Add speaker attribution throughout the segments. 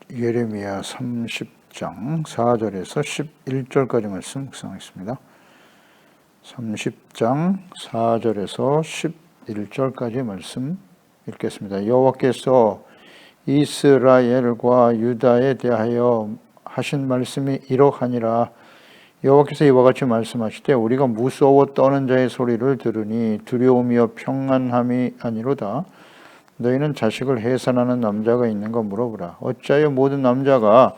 Speaker 1: 예레미야 30장 4절에서 11절까지 말씀 묵상하겠습니다. 30장 4절에서 11절까지 말씀 읽겠습니다. 여호와께서 이스라엘과 유다에 대하여 하신 말씀이 이러하니라. 여호와께서 이와 같이 말씀하시되 우리가 무서워 떠는 자의 소리를 들으니 두려움이여 평안함이 아니로다. 너희는 자식을 해산하는 남자가 있는가 물어보라. 어찌하여 모든 남자가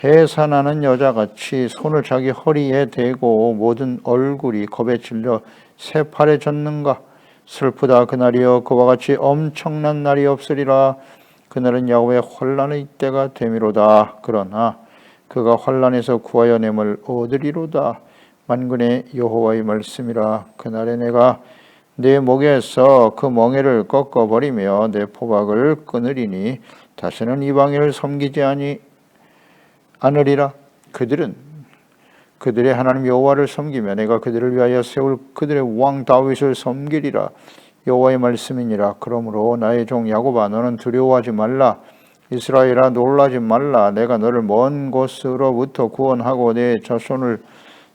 Speaker 1: 해산하는 여자같이 손을 자기 허리에 대고 모든 얼굴이 겁에 질려 새팔에 젖는가? 슬프다. 그날이여 그와 같이 엄청난 날이 없으리라. 그날은 야훼의 환난의 때가 되미로다. 그러나 그가 환난에서 구하여 nem을 얻으리로다. 만군의 여호와의 말씀이라. 그날에 내가 내 목에서 그 멍에를 꺾어버리며 내 포박을 끊으리니 다시는 이방인을 섬기지 않으리라. 그들은 그들의 하나님 여호와를 섬기며 내가 그들을 위하여 세울 그들의 왕 다윗을 섬기리라. 여호와의 말씀이니라. 그러므로 나의 종 야곱아 너는 두려워하지 말라. 이스라엘아 놀라지 말라. 내가 너를 먼 곳으로부터 구원하고 내 자손을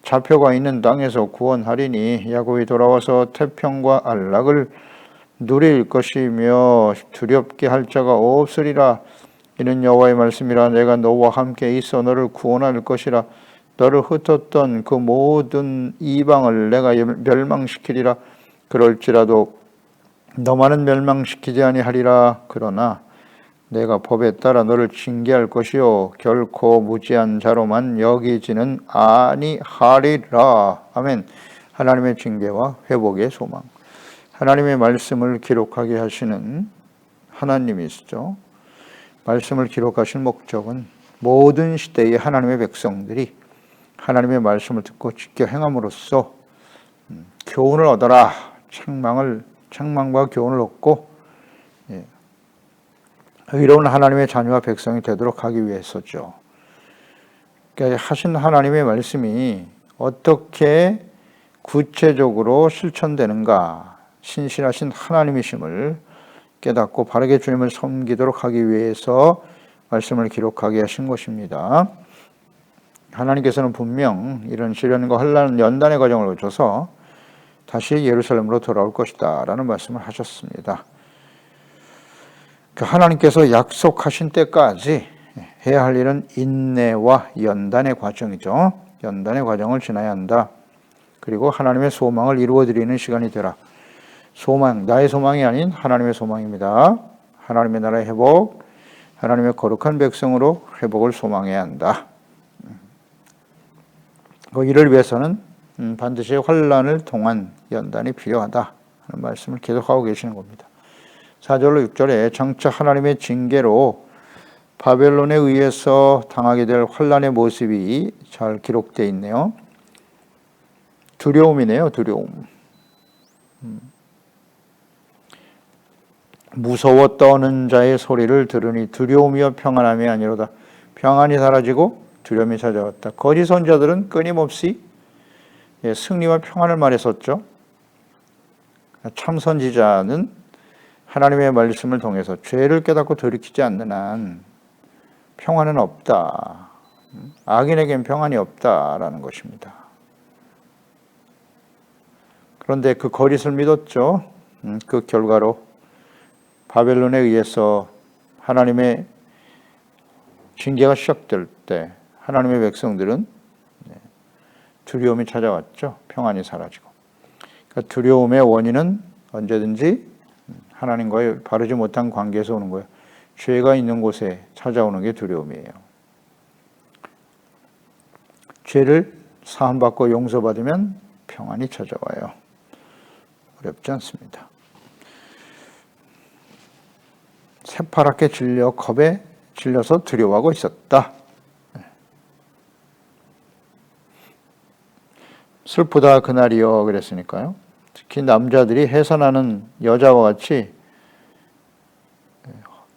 Speaker 1: 잡혀가 있는 땅에서 구원하리니 야곱이 돌아와서 태평과 안락을 누릴 것이며 두렵게 할 자가 없으리라. 이는 여호와의 말씀이라. 내가 너와 함께 있어 너를 구원할 것이라. 너를 흩었던 그 모든 이방을 내가 멸망시키리라. 그럴지라도 너만은 멸망시키지 아니하리라. 그러나 내가 법에 따라 너를 징계할 것이요 결코 무지한 자로만 여기지는 아니하리라. 아멘. 하나님의 징계와 회복의 소망. 하나님의 말씀을 기록하게 하시는 하나님이시죠. 말씀을 기록하신 목적은 모든 시대의 하나님의 백성들이 하나님의 말씀을 듣고 지켜 행함으로써 교훈을 얻어라. 책망과 교훈을 얻고 의로운 하나님의 자녀와 백성이 되도록 하기 위해서죠. 그러니까 하신 하나님의 말씀이 어떻게 구체적으로 실천되는가, 신실하신 하나님이심을 깨닫고 바르게 주님을 섬기도록 하기 위해서 말씀을 기록하게 하신 것입니다. 하나님께서는 분명 이런 시련과 환난 연단의 과정을 거쳐서 다시 예루살렘으로 돌아올 것이다 라는 말씀을 하셨습니다. 하나님께서 약속하신 때까지 해야 할 일은 인내와 연단의 과정이죠. 연단의 과정을 지나야 한다. 그리고 하나님의 소망을 이루어드리는 시간이 되라. 소망, 나의 소망이 아닌 하나님의 소망입니다. 하나님의 나라의 회복, 하나님의 거룩한 백성으로 회복을 소망해야 한다. 이를 위해서는 반드시 환난을 통한 연단이 필요하다 하는 말씀을 계속하고 계시는 겁니다. 4절로 6절에 장차 하나님의 징계로 바벨론에 의해서 당하게 될 환난의 모습이 잘 기록되어 있네요. 두려움이네요. 두려움. 무서워 떠는 자의 소리를 들으니 두려움이여 평안함이 아니로다. 평안이 사라지고 두려움이 찾아왔다. 거짓 선지자들은 끊임없이 승리와 평안을 말했었죠. 참 선지자는 하나님의 말씀을 통해서 죄를 깨닫고 돌이키지 않는 한 평안은 없다. 악인에겐 평안이 없다라는 것입니다. 그런데 그 거짓을 믿었죠. 그 결과로 바벨론에 의해서 하나님의 징계가 시작될 때 하나님의 백성들은 두려움이 찾아왔죠. 평안이 사라지고. 그러니까 두려움의 원인은 언제든지 하나님과의 바르지 못한 관계에서 오는 거예요. 죄가 있는 곳에 찾아오는 게 두려움이에요. 죄를 사함받고 용서받으면 평안이 찾아와요. 어렵지 않습니다. 새파랗게 질려 겁에 질려서 두려워하고 있었다. 슬프다 그날이여 그랬으니까요. 특히 남자들이 해산하는 여자와 같이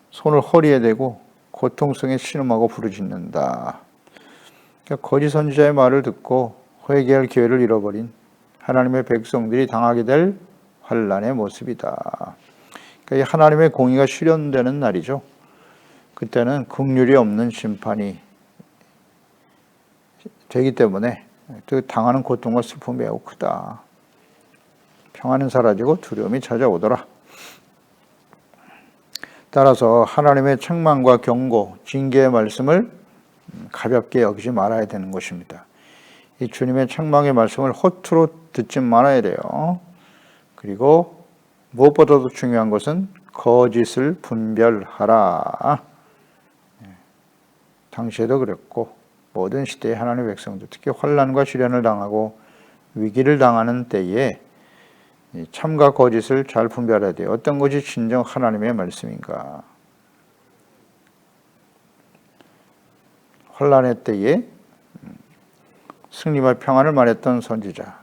Speaker 1: 손을 허리에 대고 고통성에 신음하고 부르짖는다. 그러니까 거짓 선지자의 말을 듣고 회개할 기회를 잃어버린 하나님의 백성들이 당하게 될 환난의 모습이다. 그러니까 하나님의 공의가 실현되는 날이죠. 그때는 긍휼이 없는 심판이 되기 때문에 그 당하는 고통과 슬픔이 매우 크다. 평안은 사라지고 두려움이 찾아오더라. 따라서 하나님의 책망과 경고, 징계의 말씀을 가볍게 여기지 말아야 되는 것입니다. 이 주님의 책망의 말씀을 허투루 듣지 말아야 돼요. 그리고 무엇보다도 중요한 것은 거짓을 분별하라. 당시에도 그랬고 모든 시대의 하나님의 백성들, 특히 환난과 시련을 당하고 위기를 당하는 때에 참과 거짓을 잘 분별해야 돼요. 어떤 것이 진정 하나님의 말씀인가. 환난의 때에 승리와 평안을 말했던 선지자,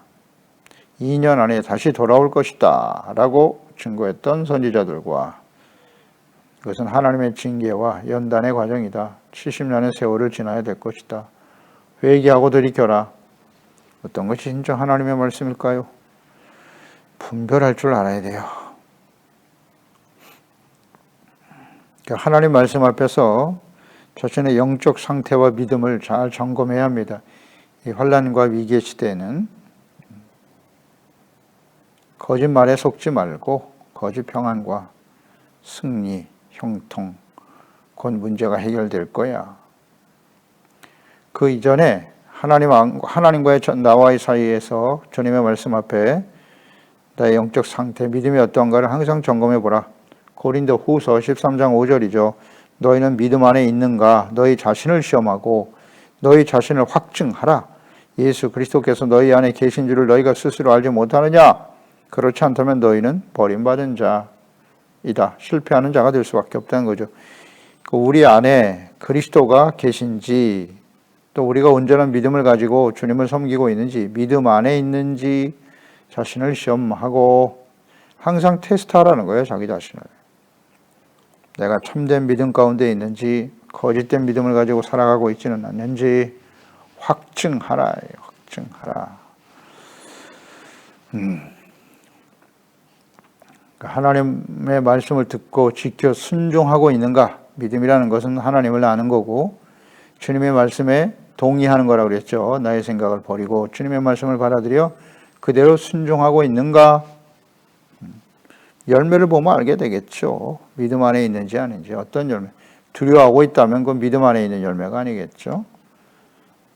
Speaker 1: 2년 안에 다시 돌아올 것이다 라고 증거했던 선지자들과, 그것은 하나님의 징계와 연단의 과정이다. 70년의 세월을 지나야 될 것이다. 회개하고 돌이켜라. 어떤 것이 진정 하나님의 말씀일까요? 분별할 줄 알아야 돼요. 하나님 말씀 앞에서 자신의 영적 상태와 믿음을 잘 점검해야 합니다. 이 환난과 위기의 시대에는 거짓말에 속지 말고 거짓 평안과 승리, 형통, 곧 문제가 해결될 거야. 그 이전에 하나님과의 나와의 사이에서 주님의 말씀 앞에 나의 영적 상태, 믿음이 어떤가를 항상 점검해 보라. 고린도 후서 13장 5절이죠. 너희는 믿음 안에 있는가? 너희 자신을 시험하고 너희 자신을 확증하라. 예수 그리스도께서 너희 안에 계신 줄을 너희가 스스로 알지 못하느냐? 그렇지 않다면 너희는 버림받은 자이다. 실패하는 자가 될 수밖에 없다는 거죠. 우리 안에 그리스도가 계신지, 또 우리가 온전한 믿음을 가지고 주님을 섬기고 있는지, 믿음 안에 있는지 자신을 시험하고 항상 테스트하라는 거예요. 자기 자신을. 내가 참된 믿음 가운데 있는지, 거짓된 믿음을 가지고 살아가고 있지는 않는지 확증하라. 확증하라. 하나님의 말씀을 듣고 지켜 순종하고 있는가? 믿음이라는 것은 하나님을 아는 거고, 주님의 말씀에 동의하는 거라고 그랬죠. 나의 생각을 버리고 주님의 말씀을 받아들여 그대로 순종하고 있는가? 열매를 보면 알게 되겠죠. 믿음 안에 있는지 아닌지. 어떤 열매? 두려워하고 있다면 그건 믿음 안에 있는 열매가 아니겠죠.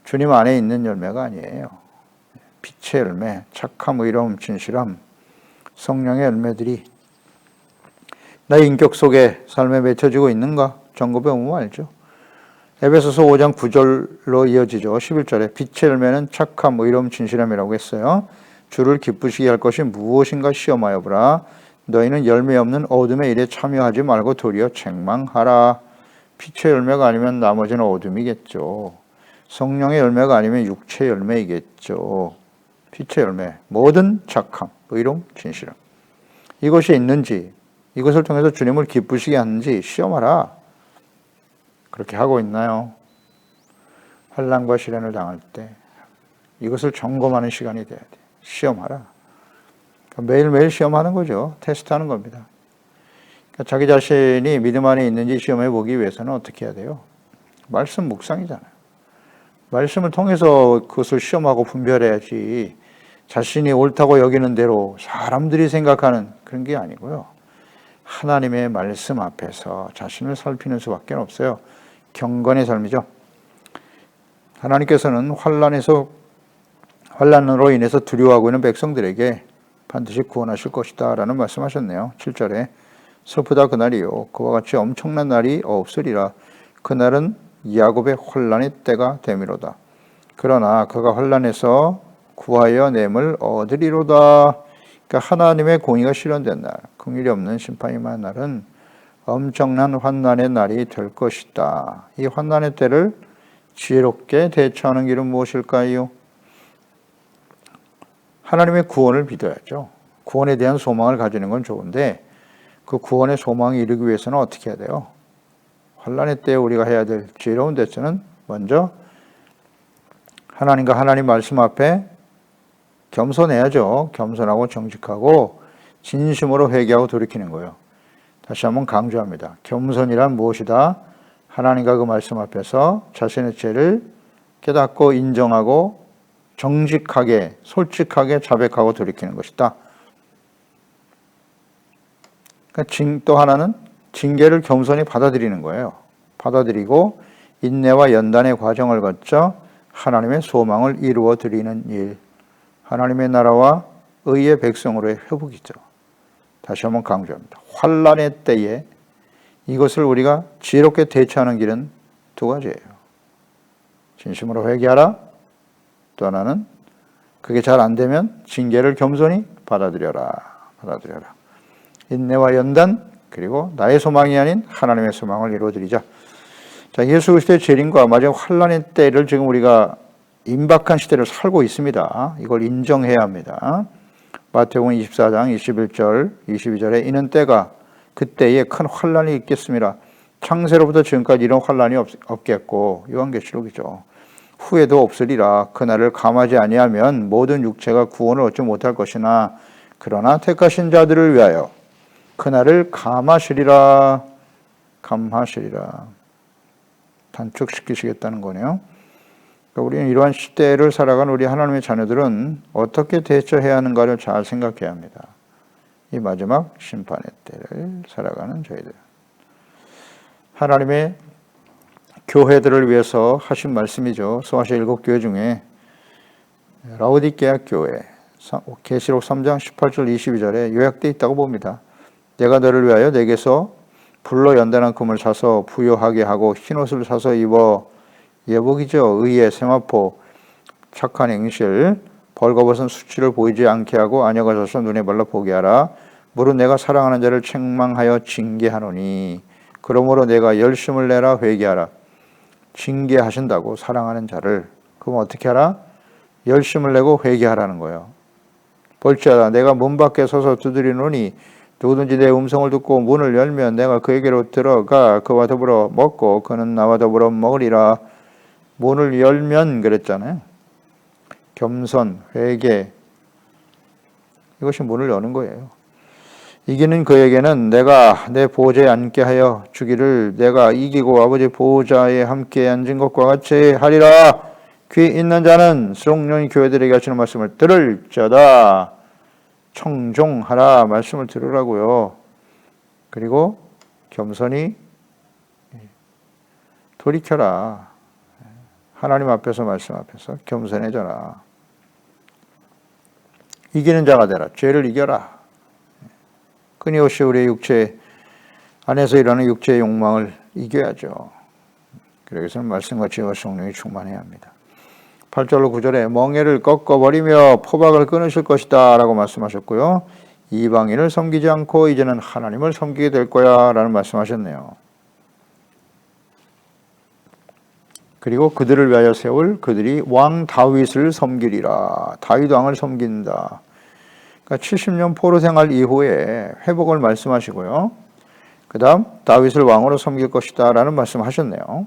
Speaker 1: 주님 안에 있는 열매가 아니에요. 빛의 열매, 착함, 의로움, 진실함, 성령의 열매들이 나의 인격 속에 삶에 맺혀지고 있는가? 점검해 보면 알죠. 에베소서 5장 9절로 이어지죠. 11절에 빛의 열매는 착함, 의로움, 진실함이라고 했어요. 주를 기쁘시게 할 것이 무엇인가 시험하여 보라. 너희는 열매 없는 어둠의 일에 참여하지 말고 도리어 책망하라. 빛의 열매가 아니면 나머지는 어둠이겠죠. 성령의 열매가 아니면 육체의 열매이겠죠. 빛의 열매, 모든 착함, 의로움, 진실함. 이것이 있는지, 이것을 통해서 주님을 기쁘시게 하는지 시험하라. 그렇게 하고 있나요? 환난과 시련을 당할 때 이것을 점검하는 시간이 돼야 돼. 시험하라. 매일매일 시험하는 거죠. 테스트하는 겁니다. 그러니까 자기 자신이 믿음 안에 있는지 시험해 보기 위해서는 어떻게 해야 돼요? 말씀 묵상이잖아요. 말씀을 통해서 그것을 시험하고 분별해야지, 자신이 옳다고 여기는 대로 사람들이 생각하는 그런 게 아니고요. 하나님의 말씀 앞에서 자신을 살피는 수밖에 없어요. 경건의 삶이죠. 하나님께서는 환난으로 인해서 두려워하고 있는 백성들에게 반드시 구원하실 것이다 라는 말씀하셨네요. 7절에 슬프다 그날이요 그와 같이 엄청난 날이 없으리라. 그날은 야곱의 환난의 때가 되미로다. 그러나 그가 환난에서 구하여 냄을 얻으리로다. 그러니까 하나님의 공의가 실현된 날, 긍휼이 없는 심판이 임한 날은 엄청난 환난의 날이 될 것이다. 이 환난의 때를 지혜롭게 대처하는 길은 무엇일까요? 하나님의 구원을 믿어야죠. 구원에 대한 소망을 가지는 건 좋은데 그 구원의 소망이 이루기 위해서는 어떻게 해야 돼요? 환난의 때에 우리가 해야 될 지혜로운 대처는 먼저 하나님과 하나님 말씀 앞에 겸손해야죠. 겸손하고 정직하고 진심으로 회개하고 돌이키는 거예요. 다시 한번 강조합니다. 겸손이란 무엇이다? 하나님과 그 말씀 앞에서 자신의 죄를 깨닫고 인정하고 정직하게, 솔직하게 자백하고 돌이키는 것이다. 그러니까 또 하나는 징계를 겸손히 받아들이는 거예요. 받아들이고 인내와 연단의 과정을 거쳐 하나님의 소망을 이루어 드리는 일. 하나님의 나라와 의의 백성으로의 회복이죠. 다시 한번 강조합니다. 환난의 때에 이것을 우리가 지혜롭게 대처하는 길은 두 가지예요. 진심으로 회개하라. 또 하나는 그게 잘 안 되면 징계를 겸손히 받아들여라. 인내와 연단, 그리고 나의 소망이 아닌 하나님의 소망을 이루어드리자. 자, 예수 그리스도의 재림과 마지막 환난의 때를 지금 우리가 임박한 시대를 살고 있습니다. 이걸 인정해야 합니다. 마태복음 24장 21절, 22절에 이는 때가 그때에 큰 환난이 있겠습니다. 창세로부터 지금까지 이런 환난이 없겠고, 요한계시록이죠. 후에도 없으리라. 그날을 감하지 아니하면 모든 육체가 구원을 얻지 못할 것이나 그러나 택하신 자들을 위하여 그날을 감하시리라. 단축시키시겠다는 거네요. 그러니까 우리는 이러한 시대를 살아간 우리 하나님의 자녀들은 어떻게 대처해야 하는가를 잘 생각해야 합니다. 이 마지막 심판의 때를 살아가는 저희들. 하나님의 교회들을 위해서 하신 말씀이죠. 소아시아 7교회 중에 라오디게아 교회, 계시록 3장 18절 22절에 요약되어 있다고 봅니다. 내가 너를 위하여 내게서 불로 연단한 금을 사서 부요하게 하고 흰옷을 사서 입어, 예복이죠. 의의 세마포, 착한 행실, 벌거벗은 수치를 보이지 않게 하고 안여가 져서 눈에 발라 보게 하라. 무릇 내가 사랑하는 자를 책망하여 징계하노니 그러므로 내가 열심을 내라. 회개하라. 징계하신다고 사랑하는 자를. 그럼 어떻게 하라? 열심을 내고 회개하라는 거예요. 볼지어다 내가 문 밖에 서서 두드리노니 누구든지 내 음성을 듣고 문을 열면 내가 그에게로 들어가 그와 더불어 먹고 그는 나와 더불어 먹으리라. 문을 열면 그랬잖아요. 겸손, 회개, 이것이 문을 여는 거예요. 이기는 그에게는 내가 내 보좌에 앉게 하여 주기를 내가 이기고 아버지 보좌에 함께 앉은 것과 같이 하리라. 귀 있는 자는 수록령 교회들에게 하시는 말씀을 들을지어다. 청종하라. 말씀을 들으라고요. 그리고 겸손히 돌이켜라. 하나님 앞에서 말씀 앞에서 겸손해져라. 이기는 자가 되라. 죄를 이겨라. 끊임없이 우리의 육체 안에서 일어나는 육체의 욕망을 이겨야죠. 그래서는 말씀과 지혜와 성령이 충만해야 합니다. 8절로 9절에 멍에를 꺾어버리며 포박을 끊으실 것이다 라고 말씀하셨고요. 이방인을 섬기지 않고 이제는 하나님을 섬기게 될 거야 라는 말씀하셨네요. 그리고 그들을 위하여 세울 그들이 왕 다윗을 섬기리라. 다윗 왕을 섬긴다. 그러니까 70년 포로 생활 이후에 회복을 말씀하시고요. 그 다음 다윗을 왕으로 섬길 것이다 라는 말씀하셨네요.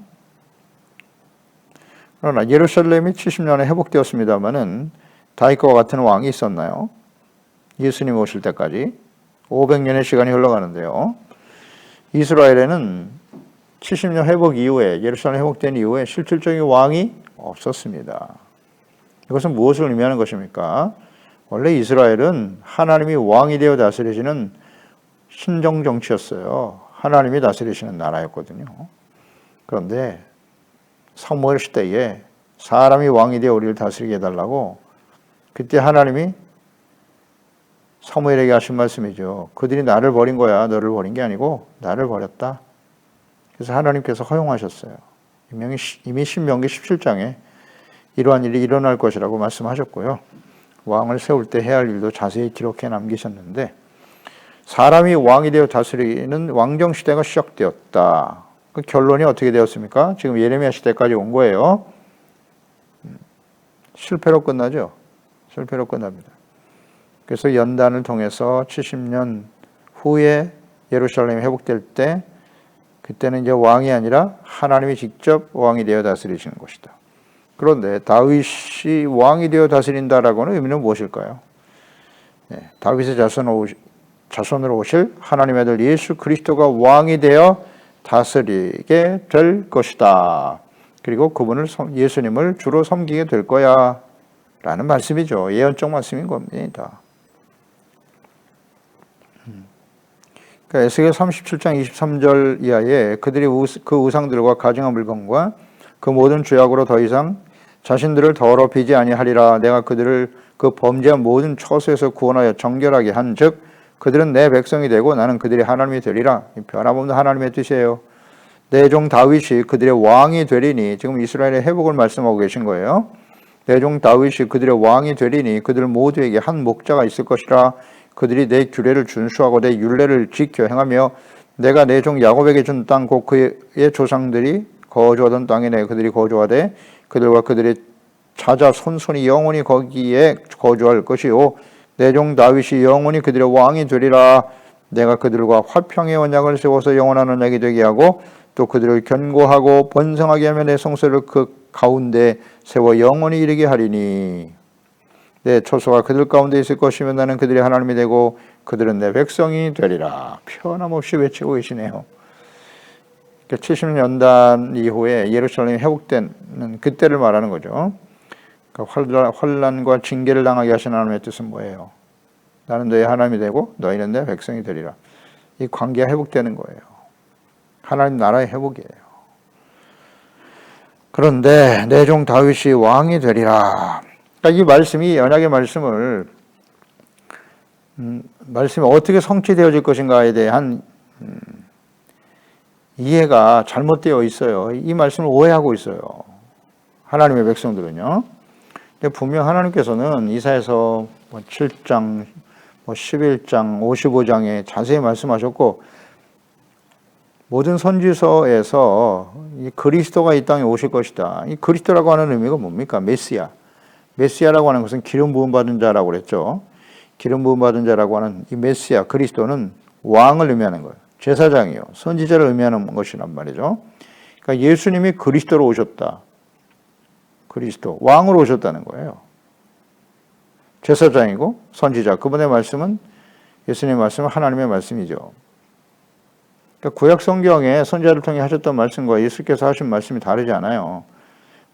Speaker 1: 그러나 예루살렘이 70년에 회복되었습니다마는 다윗과 같은 왕이 있었나요? 예수님 오실 때까지 500년의 시간이 흘러가는데요. 이스라엘에는 70년 회복 이후에 예루살렘 회복된 이후에 실질적인 왕이 없었습니다. 이것은 무엇을 의미하는 것입니까? 원래 이스라엘은 하나님이 왕이 되어 다스리시는 신정 정치였어요. 하나님이 다스리시는 나라였거든요. 그런데 사무엘 시대에 사람이 왕이 되어 우리를 다스리게 해달라고 그때 하나님이 사무엘에게 하신 말씀이죠. 그들이 나를 버린 거야. 너를 버린 게 아니고 나를 버렸다. 그래서 하나님께서 허용하셨어요. 이미 신명기 17장에 이러한 일이 일어날 것이라고 말씀하셨고요. 왕을 세울 때 해야 할 일도 자세히 기록해 남기셨는데 사람이 왕이 되어 다스리는 왕정 시대가 시작되었다. 그 결론이 어떻게 되었습니까? 지금 예레미야 시대까지 온 거예요. 실패로 끝나죠. 실패로 끝납니다. 그래서 연단을 통해서 70년 후에 예루살렘이 회복될 때 그때는 이제 왕이 아니라 하나님이 직접 왕이 되어 다스리시는 것이다. 그런데 다윗이 왕이 되어 다스린다라고는 의미는 무엇일까요? 다윗의 자손으로 오실 하나님의 아들 예수 그리스도가 왕이 되어 다스리게 될 것이다. 그리고 그분을 예수님을 주로 섬기게 될 거야 라는 말씀이죠. 예언적 말씀인 겁니다. 그러니까 에스겔 37장 23절 이하에 그들이 그 우상들과 가증한 물건과 그 모든 죄악으로 더 이상 자신들을 더럽히지 아니하리라. 내가 그들을 그 범죄한 모든 처소에서 구원하여 정결하게 한즉 그들은 내 백성이 되고 나는 그들의 하나님이 되리라. 변함없는 하나님의 뜻이에요. 내 종 다윗이 그들의 왕이 되리니, 지금 이스라엘의 회복을 말씀하고 계신 거예요. 내 종 다윗이 그들의 왕이 되리니 그들 모두에게 한 목자가 있을 것이라. 그들이 내 규례를 준수하고 내 율례를 지켜 행하며 내가 내 종 야곱에게 준 땅 곧 그의 조상들이 거주하던 땅에 내 그들이 거주하되 그들과 그들의 자자 손손이 영원히 거기에 거주할 것이요 내 종 다윗이 영원히 그들의 왕이 되리라. 내가 그들과 화평의 언약을 세워서 영원한 언약이 되게 하고 또 그들을 견고하고 번성하게 하며 내 성소를 그 가운데 세워 영원히 이르게 하리니 내 처소가 그들 가운데 있을 것이며 나는 그들의 하나님이 되고 그들은 내 백성이 되리라. 변함없이 외치고 계시네요. 70년단 이후에 예루살렘이 회복되는 그때를 말하는 거죠. 그러니까 환난과 징계를 당하게 하신 하나님의 뜻은 뭐예요? 나는 너의 하나님이 되고 너희는 내 백성이 되리라. 이 관계가 회복되는 거예요. 하나님 나라의 회복이에요. 그런데 내 종 다윗이 왕이 되리라. 그러니까 이 말씀이 언약의 말씀을 말씀이 어떻게 성취되어질 것인가에 대한 이해가 잘못되어 있어요. 이 말씀을 오해하고 있어요. 하나님의 백성들은요. 분명 하나님께서는 이사야서 7장, 11장, 55장에 자세히 말씀하셨고 모든 선지서에서 이 그리스도가 이 땅에 오실 것이다. 이 그리스도라고 하는 의미가 뭡니까? 메시아. 메시아라고 하는 것은 기름 부음 받은 자라고 그랬죠. 기름 부음 받은 자라고 하는 이 메시아 그리스도는 왕을 의미하는 거예요. 제사장이요. 선지자를 의미하는 것이란 말이죠. 그러니까 예수님이 그리스도로 오셨다. 그리스도 왕으로 오셨다는 거예요. 제사장이고 선지자. 그분의 말씀은 예수님의 말씀은 하나님의 말씀이죠. 그러니까 구약 성경에 선지자를 통해 하셨던 말씀과 예수께서 하신 말씀이 다르지 않아요.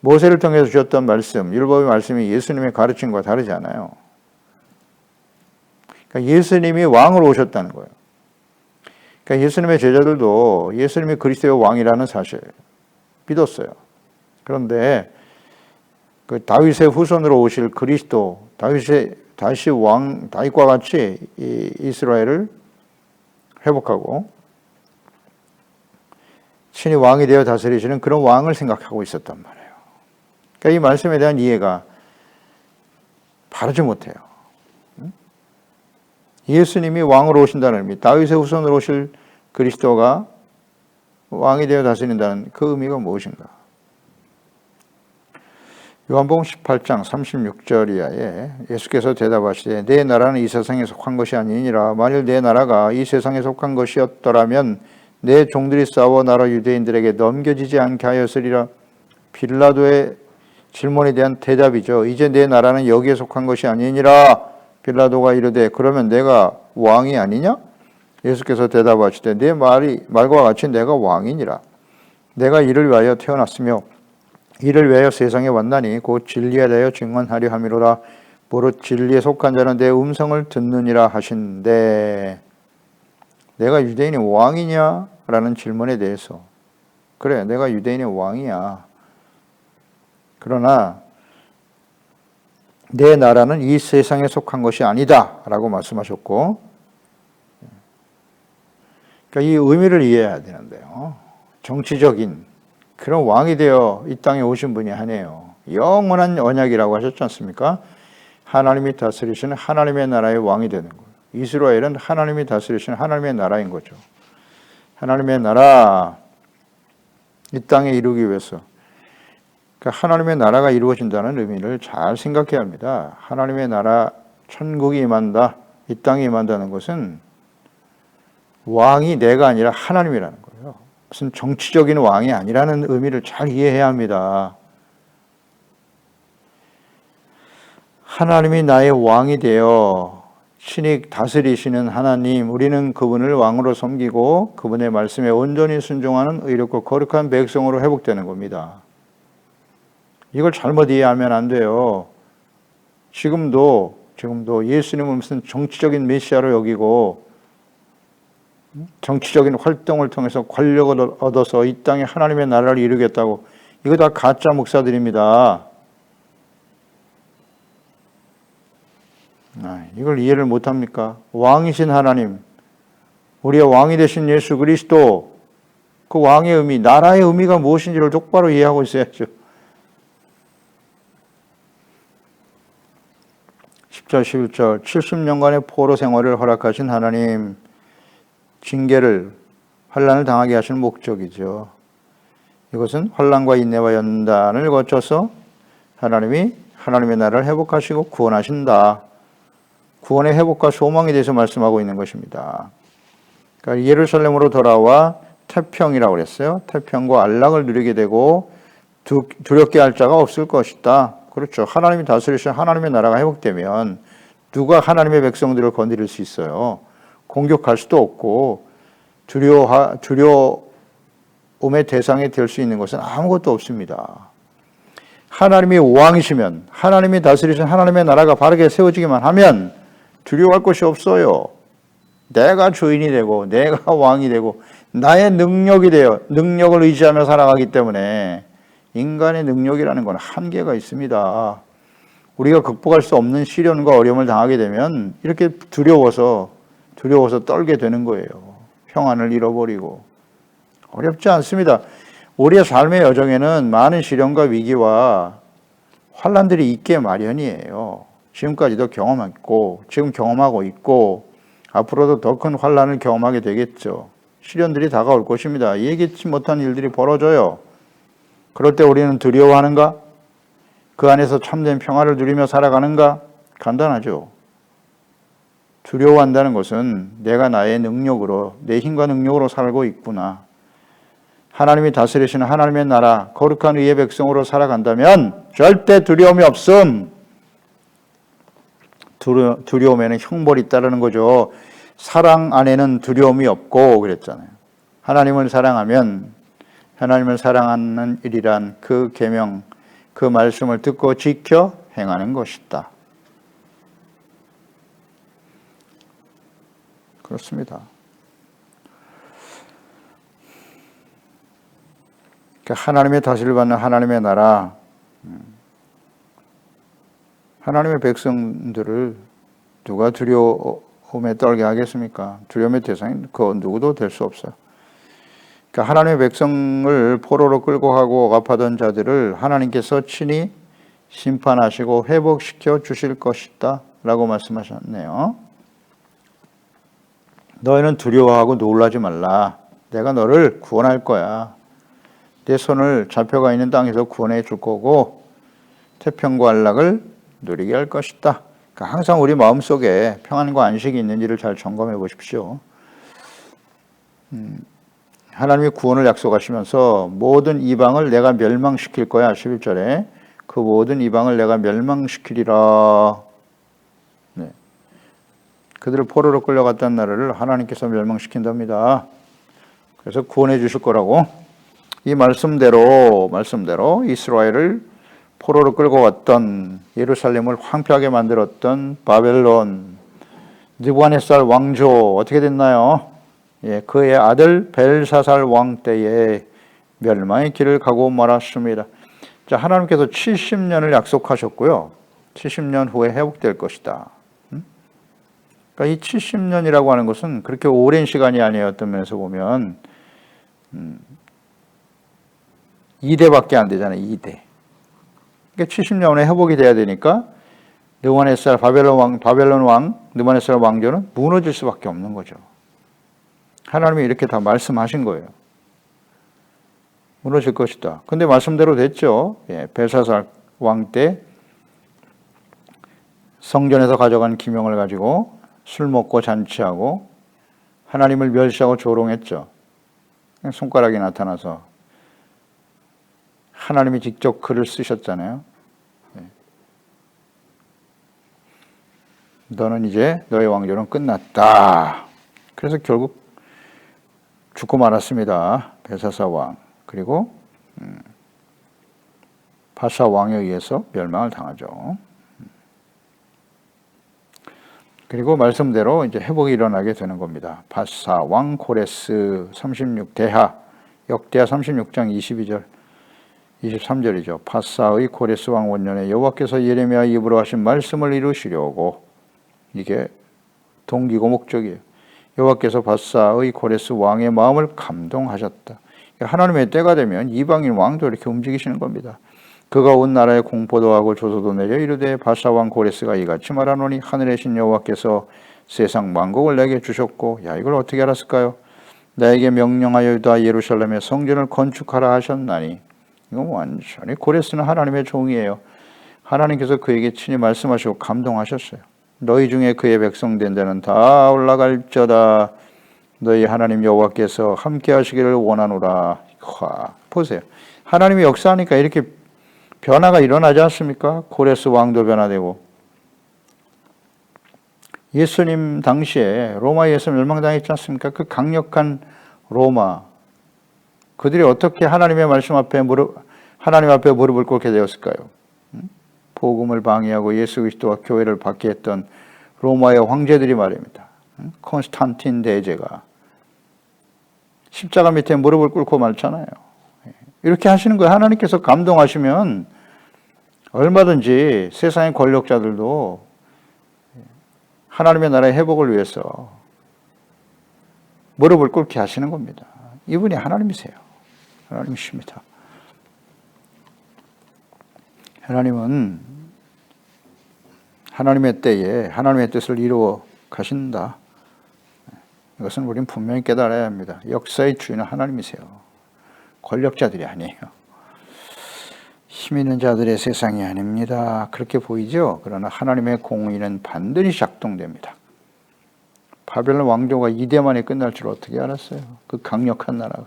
Speaker 1: 모세를 통해서 주셨던 말씀, 율법의 말씀이 예수님의 가르침과 다르지 않아요. 그러니까 예수님이 왕으로 오셨다는 거예요. 그러니까 예수님의 제자들도 예수님이 그리스도의 왕이라는 사실 믿었어요. 그런데 그 다윗의 후손으로 오실 그리스도, 다시 왕 다윗과 같이 이 이스라엘을 회복하고 친히 왕이 되어 다스리시는 그런 왕을 생각하고 있었단 말이에요. 그러니까 이 말씀에 대한 이해가 바르지 못해요. 예수님이 왕으로 오신다는 의미, 다윗의 후손으로 오실 그리스도가 왕이 되어 다스린다는 그 의미가 무엇인가? 요한복음 18장 36절 이하에 예수께서 대답하시되 내 나라는 이 세상에 속한 것이 아니니라. 만일 내 나라가 이 세상에 속한 것이었더라면 내 종들이 싸워 나라 유대인들에게 넘겨지지 않게 하였으리라. 빌라도의 질문에 대한 대답이죠. 이제 내 나라는 여기에 속한 것이 아니니라. 빌라도가 이르되 그러면 내가 왕이 아니냐? 예수께서 대답하시되 내 말과 같이 내가 왕이니라. 내가 이를 위하여 태어났으며 이를 위하여 세상에 왔나니 곧 진리에 대하여 증언하려 함이로라. 무릇 진리에 속한 자는 내 음성을 듣느니라 하신대. 내가 유대인의 왕이냐? 라는 질문에 대해서 그래, 내가 유대인의 왕이야. 그러나 내 나라는 이 세상에 속한 것이 아니다 라고 말씀하셨고, 그러니까 이 의미를 이해해야 되는데요. 정치적인 그런 왕이 되어 이 땅에 오신 분이 아니에요. 영원한 언약이라고 하셨지 않습니까? 하나님이 다스리시는 하나님의 나라의 왕이 되는 거예요. 이스라엘은 하나님이 다스리시는 하나님의 나라인 거죠. 하나님의 나라, 이 땅에 이루기 위해서 하나님의 나라가 이루어진다는 의미를 잘 생각해야 합니다. 하나님의 나라, 천국이 임한다, 이 땅에 임한다는 것은 왕이 내가 아니라 하나님이라는 거예요. 무슨 정치적인 왕이 아니라는 의미를 잘 이해해야 합니다. 하나님이 나의 왕이 되어 친히 다스리시는 하나님, 우리는 그분을 왕으로 섬기고 그분의 말씀에 온전히 순종하는 의롭고 거룩한 백성으로 회복되는 겁니다. 이걸 잘못 이해하면 안 돼요. 지금도 예수님을 무슨 정치적인 메시아로 여기고 정치적인 활동을 통해서 권력을 얻어서 이 땅에 하나님의 나라를 이루겠다고, 이거 다 가짜 목사들입니다. 이걸 이해를 못합니까? 왕이신 하나님, 우리의 왕이 되신 예수 그리스도, 그 왕의 의미, 나라의 의미가 무엇인지를 똑바로 이해하고 있어야죠. 10절 11절 70년간의 포로 생활을 허락하신 하나님, 징계를, 환난을 당하게 하신 목적이죠. 이것은 환난과 인내와 연단을 거쳐서 하나님이 하나님의 나라를 회복하시고 구원하신다. 구원의 회복과 소망에 대해서 말씀하고 있는 것입니다. 그러니까 예루살렘으로 돌아와 태평이라고 그랬어요. 태평과 안락을 누리게 되고 두렵게 할 자가 없을 것이다. 그렇죠. 하나님이 다스리시는 하나님의 나라가 회복되면 누가 하나님의 백성들을 건드릴 수 있어요. 공격할 수도 없고 두려움의 대상이 될 수 있는 것은 아무것도 없습니다. 하나님이 왕이시면, 하나님이 다스리신 하나님의 나라가 바르게 세워지기만 하면 두려워할 것이 없어요. 내가 주인이 되고 내가 왕이 되고 나의 능력이 되어 능력을 의지하며 살아가기 때문에 인간의 능력이라는 건 한계가 있습니다. 우리가 극복할 수 없는 시련과 어려움을 당하게 되면 이렇게 두려워서 떨게 되는 거예요. 평안을 잃어버리고. 어렵지 않습니다. 우리의 삶의 여정에는 많은 시련과 위기와 환난들이 있게 마련이에요. 지금까지도 경험했고, 지금 경험하고 있고, 앞으로도 더 큰 환난을 경험하게 되겠죠. 시련들이 다가올 것입니다. 예기치 못한 일들이 벌어져요. 그럴 때 우리는 두려워하는가? 그 안에서 참된 평화를 누리며 살아가는가? 간단하죠. 두려워한다는 것은 내가 나의 능력으로, 내 힘과 능력으로 살고 있구나. 하나님이 다스리시는 하나님의 나라, 거룩한 의의 백성으로 살아간다면 절대 두려움이 없음. 두려움에는 형벌이 따르는 거죠. 사랑 안에는 두려움이 없고 그랬잖아요. 하나님을 사랑하면 하나님을 사랑하는 일이란 그 계명, 그 말씀을 듣고 지켜 행하는 것이다. 그렇습니다. 그러니까 하나님의 다스림을 받는 하나님의 나라, 하나님의 백성들을 누가 두려움에 떨게 하겠습니까? 두려움의 대상이 그 누구도 될 수 없어요. 그러니까 하나님의 백성을 포로로 끌고 가고 억압하던 자들을 하나님께서 친히 심판하시고 회복시켜 주실 것이다 라고 말씀하셨네요. 너희는 두려워하고 놀라지 말라. 내가 너를 구원할 거야. 내 손을 잡혀가 있는 땅에서 구원해 줄 거고 태평과 안락을 누리게 할 것이다. 그러니까 항상 우리 마음속에 평안과 안식이 있는지를 잘 점검해 보십시오. 하나님이 구원을 약속하시면서 모든 이방을 내가 멸망시킬 거야. 11절에 그 모든 이방을 내가 멸망시키리라. 네. 그들을 포로로 끌려갔다는 나라를 하나님께서 멸망시킨답니다. 그래서 구원해 주실 거라고. 이 말씀대로 이스라엘을 포로로 끌고 왔던, 예루살렘을 황폐하게 만들었던 바벨론 느부갓네살 왕조 어떻게 됐나요? 그의 아들 벨사살 왕 때에 멸망의 길을 가고 말았습니다. 자, 하나님께서 70년을 약속하셨고요. 70년 후에 회복될 것이다. 그러니까 이 70년이라고 하는 것은 그렇게 오랜 시간이 아니었던 면에서 보면 2대밖에 안 되잖아요. 2대. 그러니까 70년 후에 회복이 돼야 되니까 느부갓네살 바벨론 왕 느부갓네살 왕조는 무너질 수밖에 없는 거죠. 하나님이 이렇게 다 말씀하신 거예요. 무너질 것이다. 근데 말씀대로 됐죠. 벨사살 왕 때 성전에서 가져간 기명을 가지고 술 먹고 잔치하고 하나님을 멸시하고 조롱했죠. 손가락이 나타나서 하나님이 직접 글을 쓰셨잖아요. 너는 이제 너의 왕조는 끝났다. 그래서 결국 죽고 말았습니다. 벨사사 왕. 그리고 바사 왕에 의해서 멸망을 당하죠. 그리고 말씀대로 이제 회복이 일어나게 되는 겁니다. 바사 왕 고레스 36대하, 역대하 36장 22절, 23절이죠. 바사의 고레스 왕 원년에 여호와께서 예레미야 입으로 하신 말씀을 이루시려고, 이게 동기고 목적이에요. 여호와께서 바사의 고레스 왕의 마음을 감동하셨다. 하나님의 때가 되면 이방인 왕도 이렇게 움직이시는 겁니다. 그가 온 나라에 공포도 하고 조소도 내려 이르되 바사 왕 고레스가 이같이 말하노니 하늘의 신 여호와께서 세상 만국을 내게 주셨고, 야, 이걸 어떻게 알았을까요? 나에게 명령하여다 예루살렘의 성전을 건축하라 하셨나니. 이건 완전히 고레스는 하나님의 종이에요. 하나님께서 그에게 친히 말씀하시고 감동하셨어요. 너희 중에 그의 백성 된 자는 다 올라갈저다. 너희 하나님 여호와께서 함께 하시기를 원하노라. 보세요. 하나님이 역사하니까 이렇게 변화가 일어나지 않습니까? 고레스 왕도 변화되고, 예수님 당시에 로마에서 멸망당했지 않습니까? 그 강력한 로마, 그들이 어떻게 하나님의 말씀 앞에 하나님 앞에 무릎을 꿇게 되었을까요? 복음을 방해하고 예수 그리스도와 교회를 받게 했던 로마의 황제들이 말입니다. 콘스탄틴 대제가 십자가 밑에 무릎을 꿇고 말잖아요. 이렇게 하시는 거예요. 하나님께서 감동하시면 얼마든지 세상의 권력자들도 하나님의 나라의 회복을 위해서 무릎을 꿇게 하시는 겁니다. 이분이 하나님이세요. 하나님이십니다. 하나님은 하나님의 때에 하나님의 뜻을 이루어 가신다. 이것은 우리는 분명히 깨달아야 합니다. 역사의 주인은 하나님이세요. 권력자들이 아니에요. 힘 있는 자들의 세상이 아닙니다. 그렇게 보이죠? 그러나 하나님의 공의는 반드시 작동됩니다. 바벨론 왕조가 이대만에 끝날 줄 어떻게 알았어요? 그 강력한 나라가.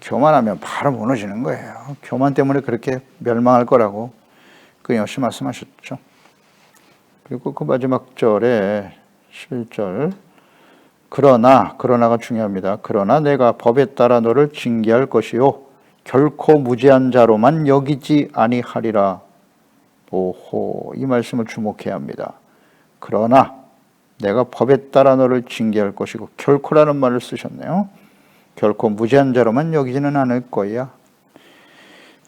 Speaker 1: 교만하면 바로 무너지는 거예요. 교만 때문에 그렇게 멸망할 거라고 끊임없이 말씀하셨죠. 그리고 그 마지막 절에 11절, 그러나가 중요합니다. 그러나 내가 법에 따라 너를 징계할 것이요 결코 무죄한 자로만 여기지 아니하리라. 오호, 이 말씀을 주목해야 합니다. 그러나 내가 법에 따라 너를 징계할 것이고, 결코라는 말을 쓰셨네요. 결코 무죄한 자로만 여기지는 않을 거야.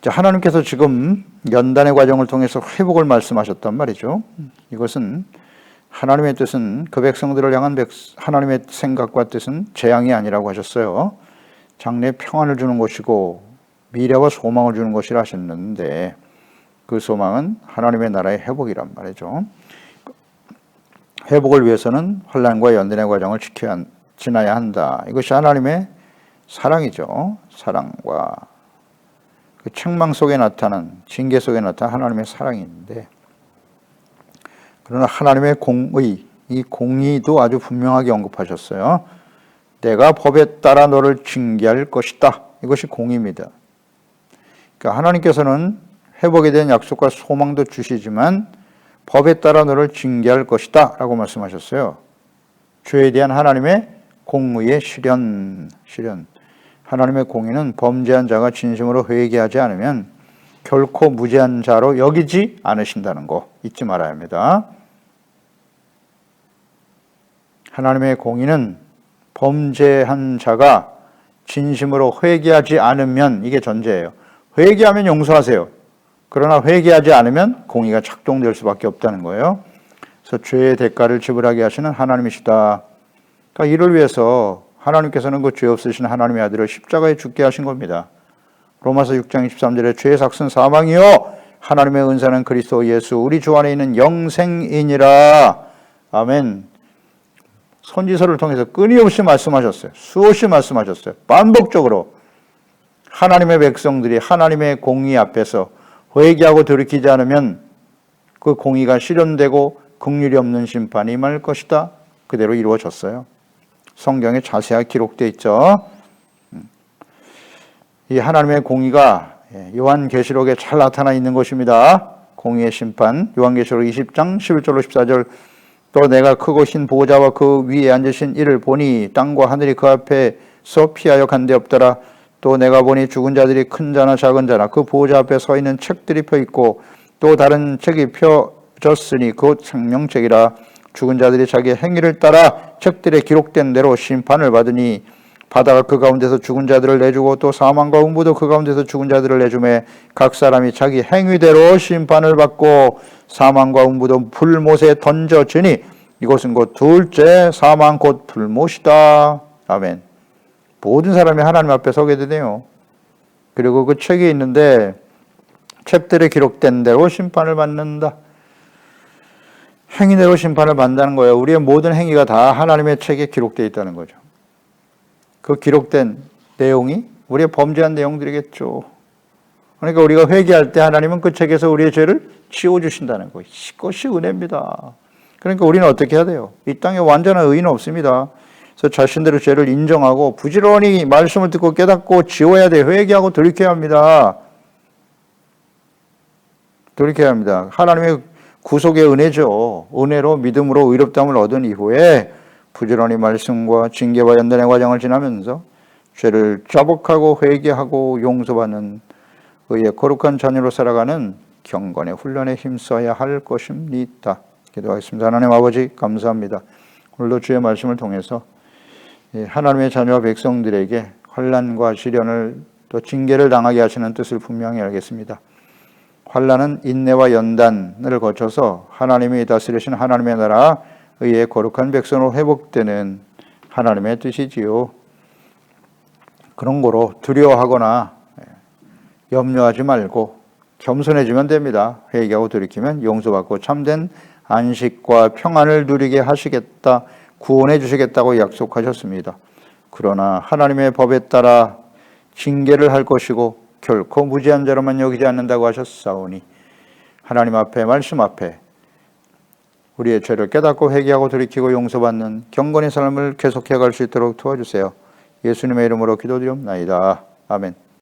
Speaker 1: 자, 하나님께서 지금 연단의 과정을 통해서 회복을 말씀하셨단 말이죠. 이것은 하나님의 뜻은, 그 백성들을 향한 하나님의 생각과 뜻은 재앙이 아니라고 하셨어요. 장래에 평안을 주는 것이고 미래와 소망을 주는 것이라 하셨는데, 그 소망은 하나님의 나라의 회복이란 말이죠. 회복을 위해서는 환난과 연단의 과정을 지나야 한다. 이것이 하나님의 사랑이죠. 사랑과 그 책망 속에 나타난, 징계 속에 나타난 하나님의 사랑인데, 그러나 하나님의 공의, 이 공의도 아주 분명하게 언급하셨어요. 내가 법에 따라 너를 징계할 것이다. 이것이 공의입니다. 그러니까 하나님께서는 회복에 대한 약속과 소망도 주시지만 법에 따라 너를 징계할 것이다 라고 말씀하셨어요. 죄에 대한 하나님의 공의의 실현. 하나님의 공의는 범죄한 자가 진심으로 회개하지 않으면 결코 무죄한 자로 여기지 않으신다는 거 잊지 말아야 합니다. 하나님의 공의는 범죄한 자가 진심으로 회개하지 않으면, 이게 전제예요. 회개하면 용서하세요. 그러나 회개하지 않으면 공의가 작동될 수밖에 없다는 거예요. 그래서 죄의 대가를 지불하게 하시는 하나님이시다. 그러니까 이를 위해서 하나님께서는 그 죄 없으신 하나님의 아들을 십자가에 죽게 하신 겁니다. 로마서 6장 23절에 죄의 삭은 사망이요 하나님의 은사는 그리스도 예수 우리 주 안에 있는 영생이니라. 아멘. 선지서를 통해서 끊임없이 말씀하셨어요. 수없이 말씀하셨어요. 반복적으로 하나님의 백성들이 하나님의 공의 앞에서 회개하고 돌이키지 않으면 그 공의가 실현되고 긍휼이 없는 심판이 임할 것이다. 그대로 이루어졌어요. 성경에 자세하게 기록되어 있죠. 이 하나님의 공의가 요한계시록에 잘 나타나 있는 것입니다. 공의의 심판. 요한계시록 20장 11절로 14절. 또 내가 크고 흰 보좌와 그 위에 앉으신 이를 보니 땅과 하늘이 그 앞에서 피하여 간데 없더라. 또 내가 보니 죽은 자들이 큰 자나 작은 자나 그 보좌 앞에 서 있는 책들이 펴 있고 또 다른 책이 펴졌으니 곧 생명책이라. 죽은 자들이 자기의 행위를 따라 책들에 기록된 대로 심판을 받으니 바다가 그 가운데서 죽은 자들을 내주고 또 사망과 음부도 그 가운데서 죽은 자들을 내주매 각 사람이 자기 행위대로 심판을 받고 사망과 음부도 불못에 던져지니 이것은 곧 둘째 사망 곧 불못이다. 아멘. 모든 사람이 하나님 앞에 서게 되네요. 그리고 그 책이 있는데 책들에 기록된 대로 심판을 받는다. 행위대로 심판을 받는다는 거예요. 우리의 모든 행위가 다 하나님의 책에 기록되어 있다는 거죠. 그 기록된 내용이 우리의 범죄한 내용들이겠죠. 그러니까 우리가 회개할 때 하나님은 그 책에서 우리의 죄를 지워주신다는 거예요. 이것이 은혜입니다. 그러니까 우리는 어떻게 해야 돼요? 이 땅에 완전한 의인은 없습니다. 그래서 자신들의 죄를 인정하고 부지런히 말씀을 듣고 깨닫고 지워야 돼요. 회개하고 돌이켜야 합니다. 돌이켜야 합니다. 하나님의 구속의 은혜죠. 은혜로 믿음으로 의롭다함을 얻은 이후에 부지런히 말씀과 징계와 연단의 과정을 지나면서 죄를 자복하고 회개하고 용서받는 의의 거룩한 자녀로 살아가는 경건의 훈련에 힘써야 할 것입니다. 기도하겠습니다. 하나님 아버지 감사합니다. 오늘도 주의 말씀을 통해서 하나님의 자녀와 백성들에게 환난과 시련을 또 징계를 당하게 하시는 뜻을 분명히 알겠습니다. 환난은 인내와 연단을 거쳐서 하나님이 다스리신 하나님의 나라 의의 거룩한 백성으로 회복되는 하나님의 뜻이지요. 그런 거로 두려워하거나 염려하지 말고 겸손해지면 됩니다. 회개하고 돌이키면 용서받고 참된 안식과 평안을 누리게 하시겠다, 구원해 주시겠다고 약속하셨습니다. 그러나 하나님의 법에 따라 징계를 할 것이고 결코 무지한 자로만 여기지 않는다고 하셨사오니 하나님 앞에 말씀 앞에 우리의 죄를 깨닫고 회개하고 돌이키고 용서받는 경건의 삶을 계속해 갈 수 있도록 도와주세요. 예수님의 이름으로 기도드리옵나이다. 아멘.